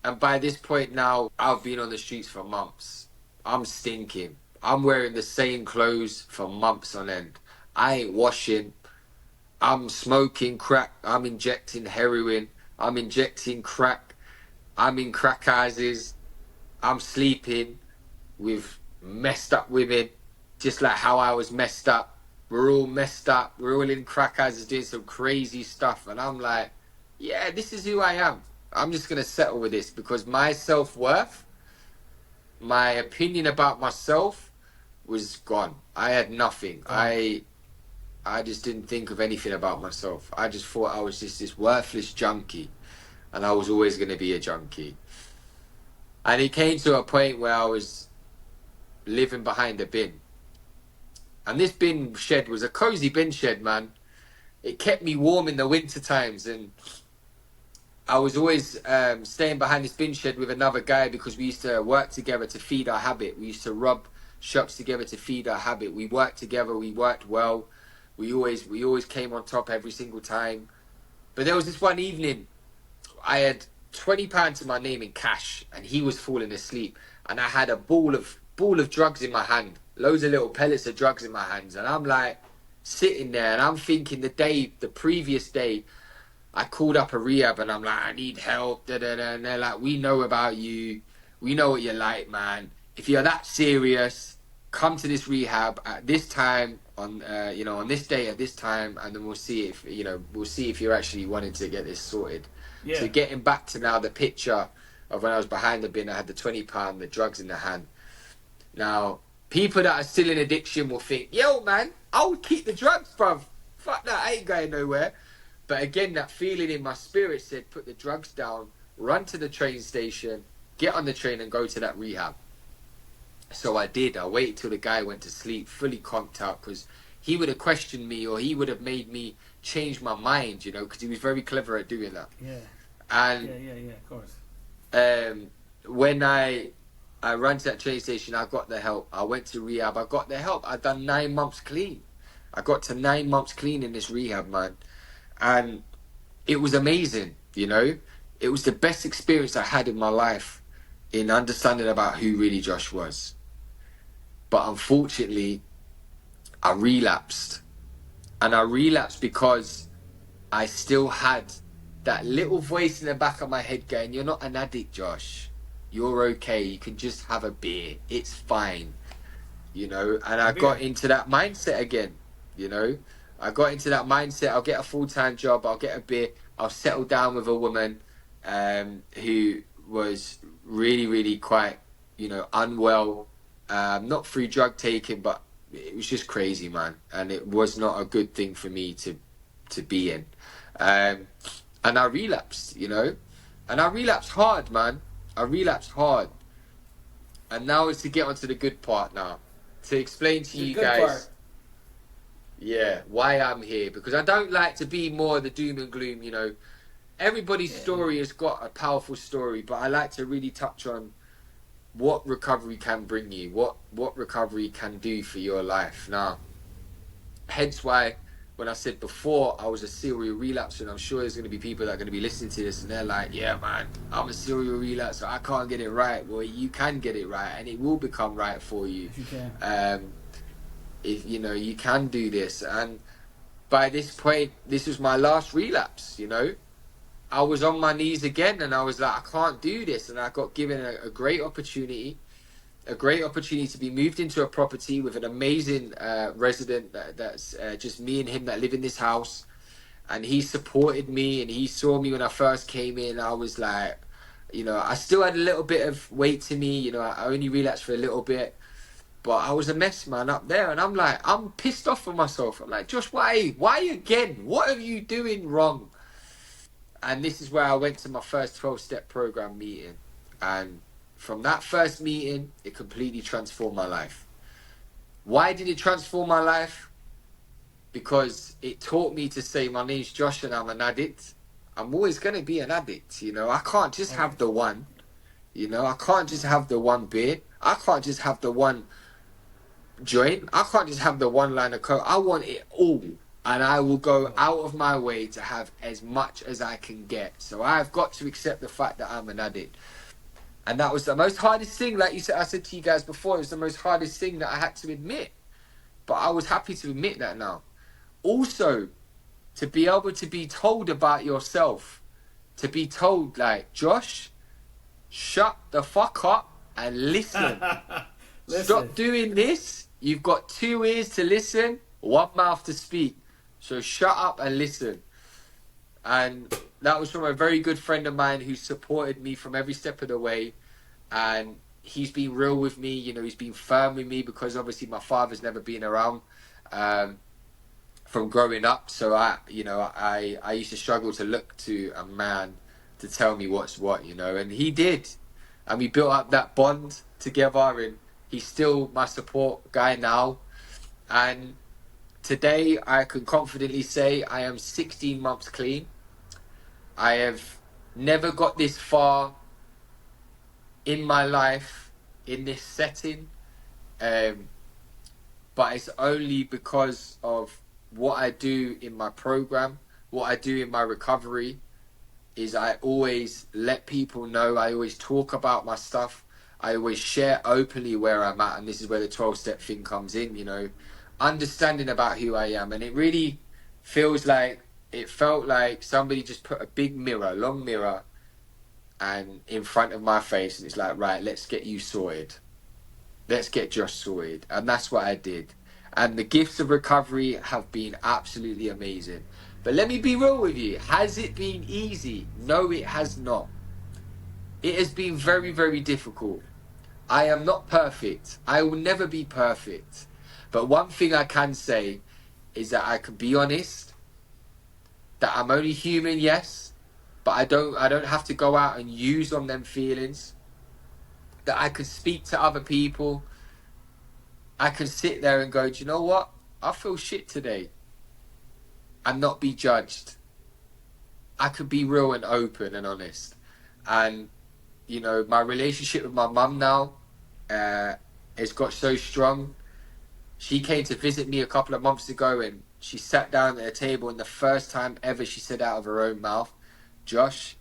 And by this point now, I've been on the streets for months. I'm stinking. I'm wearing the same clothes for months on end. I ain't washing. I'm smoking crack. I'm injecting heroin. I'm injecting crack. I'm in crack houses. I'm sleeping with messed up women, just like how I was messed up. We're all messed up. We're all in crack houses doing some crazy stuff. And I'm like, yeah, this is who I am. I'm just going to settle with this because my self-worth, my opinion about myself was gone. I had nothing. I just didn't think of anything about myself. I just thought I was just this worthless junkie, and I was always going to be a junkie. And it came to a point where I was living behind a bin. And this bin shed was a cozy bin shed, man. It kept me warm in the winter times, and I was always staying behind this bin shed with another guy because we used to work together to feed our habit. We used to rub shucks together to feed our habit. We worked together. We worked well. We always came on top every single time. But there was this one evening, I had £20 to my name in cash, and he was falling asleep, and I had a ball of drugs in my hand, loads of little pellets of drugs in my hands, and I'm like sitting there, and I'm thinking the previous day. I called up a rehab and I'm like, I need help, and they're like, we know about you, we know what you're like, man. If you're that serious, come to this rehab at this time on this day at this time, and then we'll see if you're actually wanting to get this sorted. Yeah. So getting back to now the picture of when I was behind the bin, I had the £20, the drugs in the hand. Now, people that are still in addiction will think, yo, man, I'll keep the drugs, bruv. Fuck that, I ain't going nowhere. But again, that feeling in my spirit said, put the drugs down, run to the train station, get on the train and go to that rehab. So I did. I waited till the guy went to sleep, fully conked out, because he would have questioned me or he would have made me change my mind, you know, because he was very clever at doing that. Yeah. And Yeah, of course. When I ran to that train station, I got the help. I went to rehab. I got the help. I'd done 9 months clean. I got to 9 months clean in this rehab, man. And it was amazing, you know. It was the best experience I had in my life in understanding about who really Josh was. But unfortunately, I relapsed. And I relapsed because I still had that little voice in the back of my head going, you're not an addict, Josh. You're okay. You can just have a beer. It's fine. You know, and I got into that mindset again, you know. I got into that mindset. I'll get a full-time job. I'll get a beer. I'll settle down with a woman who was really, really quite, you know, unwell. Not through drug taking, but it was just crazy, man. And it was not a good thing for me to be in. And I relapsed, you know. And I relapsed hard, man. I relapsed hard. And now it's to get onto the good part now. To explain to you guys... Yeah, why I'm here. Because I don't like to be more the doom and gloom, you know. Everybody's story has got a powerful story, but I like to really touch on what recovery can bring you, what recovery can do for your life. Now, hence why when I said before I was a serial relapser, and I'm sure there's going to be people that are going to be listening to this and they're like, yeah, man, I'm a serial relapser, I can't get it right. Well, you can get it right, and it will become right for you. If you can. If you know, you can do this. And by this point, this was my last relapse, you know. I was on my knees again, and I was like, I can't do this. And I got given a great opportunity a great opportunity to be moved into a property with an amazing resident that's just me and him that live in this house. And he supported me, and he saw me when I first came in. I was like, you know, I still had a little bit of weight to me. You know, I only relapsed for a little bit, but I was a mess, man, up there. And I'm like, I'm pissed off with myself. I'm like, Josh, why again? What are you doing wrong? And this is where I went to my first 12-step program meeting. And from that first meeting, it completely transformed my life. Why did it transform my life? Because it taught me to say, my name's Josh and I'm an addict. I'm always going to be an addict, you know. I can't just have the one, you know. I can't just have the one beer. I can't just have the one joint. I can't just have the one line of coke. I want it all. And I will go out of my way to have as much as I can get. So I've got to accept the fact that I'm an addict. And that was the most hardest thing, like you said, I said to you guys before, it was the most hardest thing that I had to admit. But I was happy to admit that now. Also, to be able to be told about yourself, to be told like, Josh, shut the fuck up and listen. Stop doing this. You've got 2 ears to listen, 1 mouth to speak. So shut up and listen. And that was from a very good friend of mine who supported me from every step of the way. And he's been real with me, you know, he's been firm with me because obviously my father's never been around from growing up. So I used to struggle to look to a man to tell me what's what, you know, and he did. And we built up that bond together, and he's still my support guy now. And today I can confidently say I am 16 months clean. I have never got this far in my life in this setting, but it's only because of what I do in my program, what I do in my recovery. Is I always let people know, I always talk about my stuff, I always share openly where I'm at, and this is where the 12-step thing comes in, you know, understanding about who I am. And it really felt like somebody just put a big mirror, long mirror, and in front of my face, and it's like, right, let's get you sorted. Let's get Josh sorted. And that's what I did. And the gifts of recovery have been absolutely amazing. But let me be real with you. Has it been easy? No, it has not. It has been very, very difficult. I am not perfect. I will never be perfect. But one thing I can say is that I can be honest, that I'm only human, yes, but I don't have to go out and use on them feelings. That I can speak to other people. I can sit there and go, do you know what? I feel shit today. And not be judged. I could be real and open and honest. And, you know, my relationship with my mum now has got so strong. She came to visit me a couple of months ago, and she sat down at a table, and the first time ever she said out of her own mouth, Josh,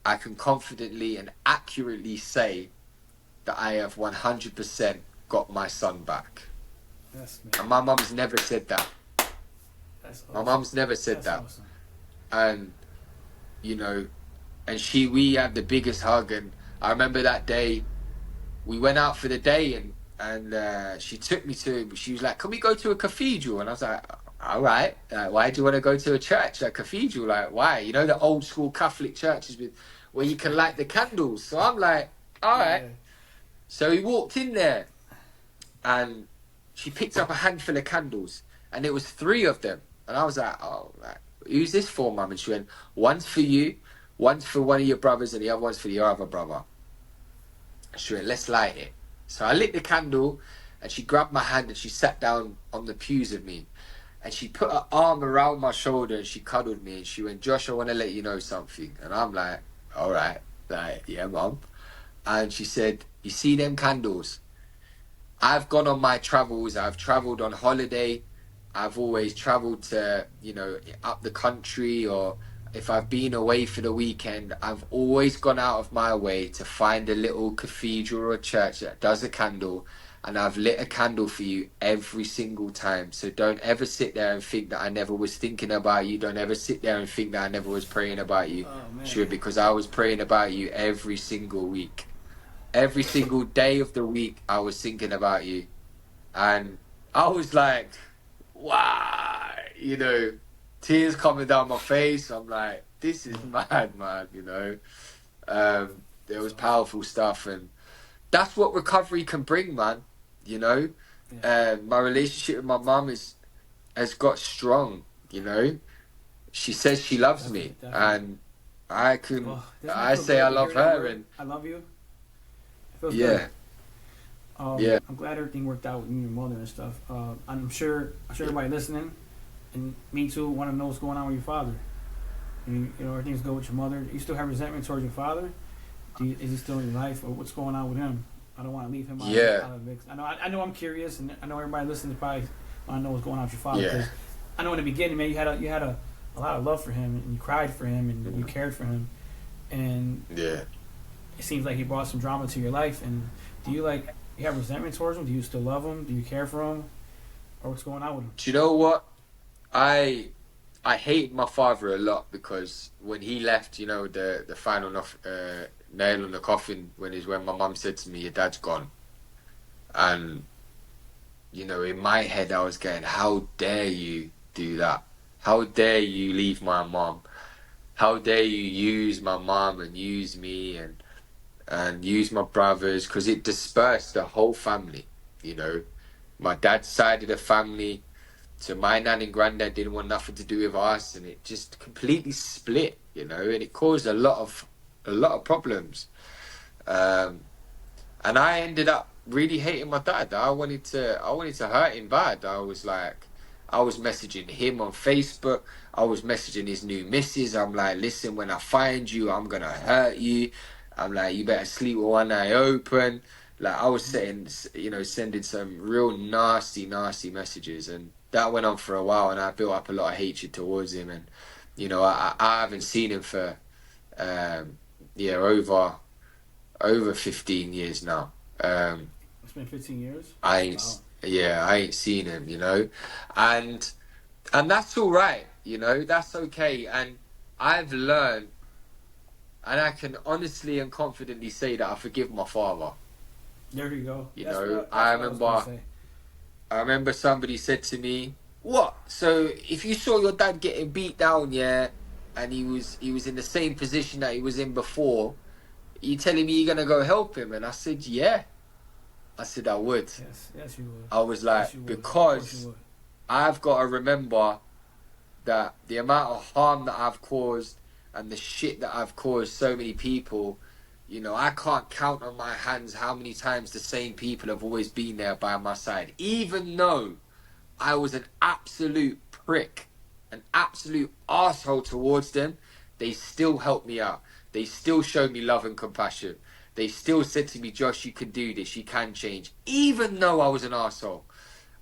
I can confidently and accurately say that I have 100% got my son back. Yes, man. And my mum's never said that. That's awesome. My mum's never said That's that. Awesome. And, you know, and we had the biggest hug. And I remember that day, we went out for the day, and she took me she was like, can we go to a cathedral? And I was like, all right. Why do you want to go to a church, a cathedral? Like, why? You know, the old school Catholic churches where you can light the candles. So I'm like, all right. Yeah. So we walked in there, and she picked up a handful of candles, and it was 3 of them. And I was like, oh, like, who's this for, Mum? And she went, one's for you, one's for one of your brothers, and the other one's for your other brother. And she went, let's light it. So I lit the candle, and she grabbed my hand, and she sat down on the pews with me. And she put her arm around my shoulder, and she cuddled me, and she went, Josh, I want to let you know something. And I'm like, all right, like, yeah, Mum. And she said, you see them candles? I've gone on my travels, I've travelled on holiday, I've always travelled to, you know, up the country, or if I've been away for the weekend, I've always gone out of my way to find a little cathedral or a church that does a candle, and I've lit a candle for you every single time. So don't ever sit there and think that I never was thinking about you. Don't ever sit there and think that I never was praying about you. Sure, because I was praying about you every single week. every single day of the week, I was thinking about you. And I was like, why? You know, tears coming down my face. I'm like, this is mad, man, you know. There was powerful stuff, and that's what recovery can bring, man. You know, Yeah, my relationship with my mum has got strong. You know, she says she loves definitely, me, definitely. and I can. Well, doesn't that I feel say good I to hear love that her, word? and I love you. It feels good. yeah, yeah, I'm glad everything worked out with you and your mother and stuff. I'm sure everybody listening, and me too, want to know what's going on with your father. You know, everything's good with your mother. You still have resentment towards your father? Is he still in your life, or what's going on with him? I don't want to leave him yeah, out of the mix. I know I'm curious, and I know everybody listening probably want to know what's going on with your father, yeah, because I know in the beginning, man, you had a lot of love for him, and you cried for him, and you cared for him, and yeah. it seems like he brought some drama to your life. And do you have resentment towards him? Do you still love him? Do you care for him, or what's going on with him? Do you know what? I I hated my father a lot because when he left, you know, the final nail on the coffin when my mum said to me, "Your dad's gone," and you know, in my head, I was going, "How dare you do that? How dare you leave my mum? How dare you use my mum and use me and use my brothers?" Because it dispersed the whole family. You know, my dad's side of the family. So my nan and granddad didn't want nothing to do with us, and it just completely split, you know, and it caused a lot of problems. Um, and I ended up really hating my dad. I wanted to hurt him bad. I was messaging him on Facebook. I was messaging his new missus. I'm like, listen, when I find you, I'm gonna hurt you. I'm like, you better sleep with one eye open. Like I was saying, sending some real nasty, nasty messages, and that went on for a while, and I built up a lot of hatred towards him. And you know, I haven't seen him for um, yeah, over 15 years now. It's been 15 years. Wow. I ain't seen him, you know, and that's all right, you know, that's okay. And I've learned, and I can honestly and confidently say that I forgive my father. There you go. You That's know, what I was gonna say. I remember somebody said to me, "What? So if you saw your dad getting beat down, yeah, and he was in the same position that he was in before, you telling me you're gonna go help him?" And I said, "Yeah." I said I would. Yes, yes, you would. I was Yes, you like, would. Of course, you because would. I've got to remember that the amount of harm that I've caused and the shit that I've caused so many people, you know, I can't count on my hands how many times the same people have always been there by my side. Even though I was an absolute prick, an absolute asshole towards them, they still helped me out. They still showed me love and compassion. They still said to me, "Josh, you can do this, you can change," even though I was an asshole.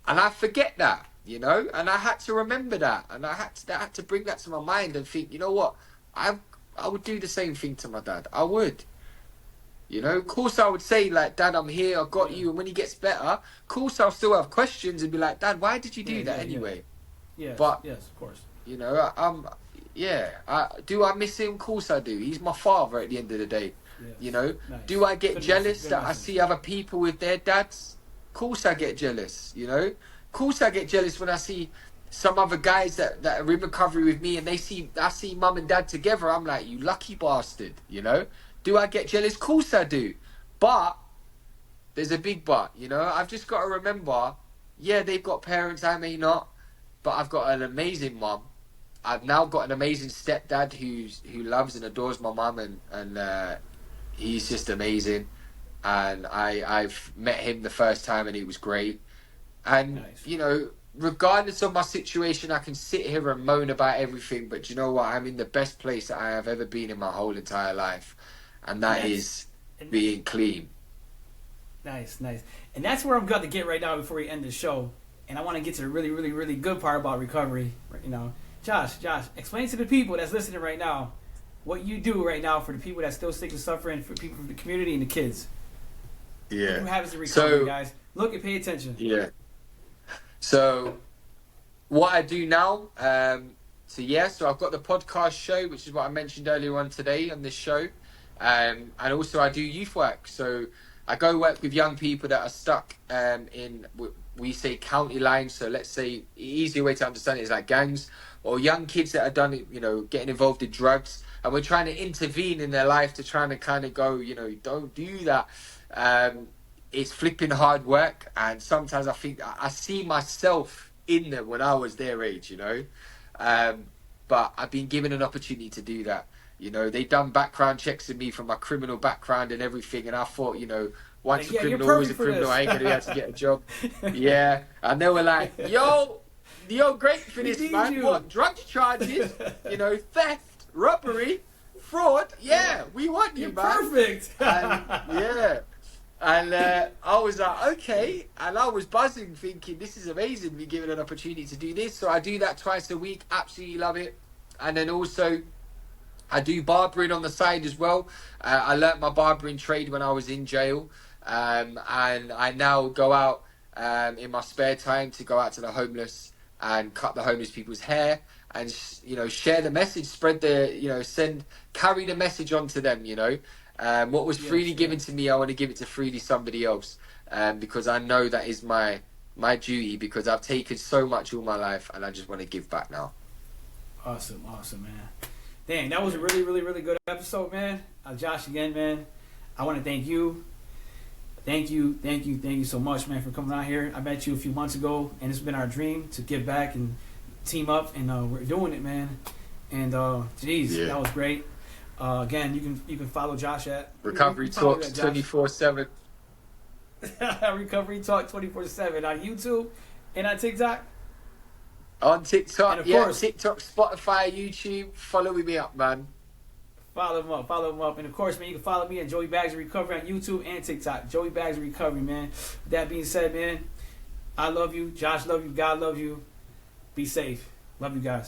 And I forget that, you know, and I had to remember that, and I had to bring that to my mind and think, you know what, I would do the same thing to my dad. I would, you know. Of course, I would say like, "Dad, I'm here. I got Yeah. you." And when he gets better, of course, I'll still have questions and be like, "Dad, why did you Yeah, do that yeah, yeah. anyway?" Yes, But yes, of course. you know, yeah. Do I miss him? Of course I do. He's my father at the end of the day. You Yes. know, do Nice. I get Good message. jealous Good that I message. see other people with their dads? Of course I get jealous. You know, of course I get jealous when I see some other guys that are in recovery with me, and I see mum and dad together. I'm like, you lucky bastard. You know, do I get jealous? Of course I do. But there's a big but. You know, I've just got to remember. Yeah, they've got parents. I may not, but I've got an amazing mum. I've now got an amazing stepdad who loves and adores my mum, and he's just amazing. And I've met him the first time, and he was great. And Nice. you know, regardless of my situation, I can sit here and moan about everything, but you know what? I'm in the best place that I have ever been in my whole entire life, and And that that's is and being clean. nice, nice. And that's where I'm going to get right now before we end the show. And I want to get to the really, really, really good part about recovery. You know, Josh, explain to the people that's listening right now what you do right now for the people that still sick and suffering, for people from the community and the kids. Look Yeah. what happens in recovery, So guys. Look and pay attention. yeah. So what I do now, so I've got the podcast show, which is what I mentioned earlier on today on this show. And also I do youth work. So I go work with young people that are stuck in, we say county lines. So let's say, easier way to understand it is like gangs, or young kids that are done, you know, getting involved in drugs. And we're trying to intervene in their life to try to kind of go, you know, don't do that. It's flipping hard work. And sometimes I think I see myself in them when I was their age, you know. But I've been given an opportunity to do that. You know, they done background checks of me from my criminal background and everything, and I thought, you know, once a criminal, always a criminal. I ain't gonna be able to get a job. Yeah, and they were like, "Yo, great for this, man. You. What drugs charges? You know, theft, robbery, fraud? Yeah, we want you, You're man. Perfect." And, yeah." And I was like, okay. And I was buzzing, thinking, this is amazing, me given an opportunity to do this. So I do that twice a week. Absolutely love it. And then also, I do barbering on the side as well. I learnt my barbering trade when I was in jail. And I now go out in my spare time to go out to the homeless and cut the homeless people's hair and, you know, share the message, spread the, you know, carry the message on to them, you know. What was freely given to me, I want to give it to freely somebody else, because I know that is my duty, because I've taken so much all my life and I just want to give back now. Awesome, man. Dang, that was a really, really, really good episode, man. Josh, again, man, I want to thank you. Thank you so much, man, for coming out here. I met you a few months ago, and it's been our dream to give back and team up, and we're doing it, man. And that was great. Again, you can follow Josh at Recovery Talks 24/7. Recovery Talk 24/7 on YouTube and on TikTok. On TikTok, and of course, TikTok, Spotify, YouTube. Follow me up, man. Follow him up. And of course, man, you can follow me at Joey Bags of Recovery on YouTube and TikTok. Joey Bags of Recovery, man. With that being said, man, I love you. Josh love you. God love you. Be safe. Love you guys.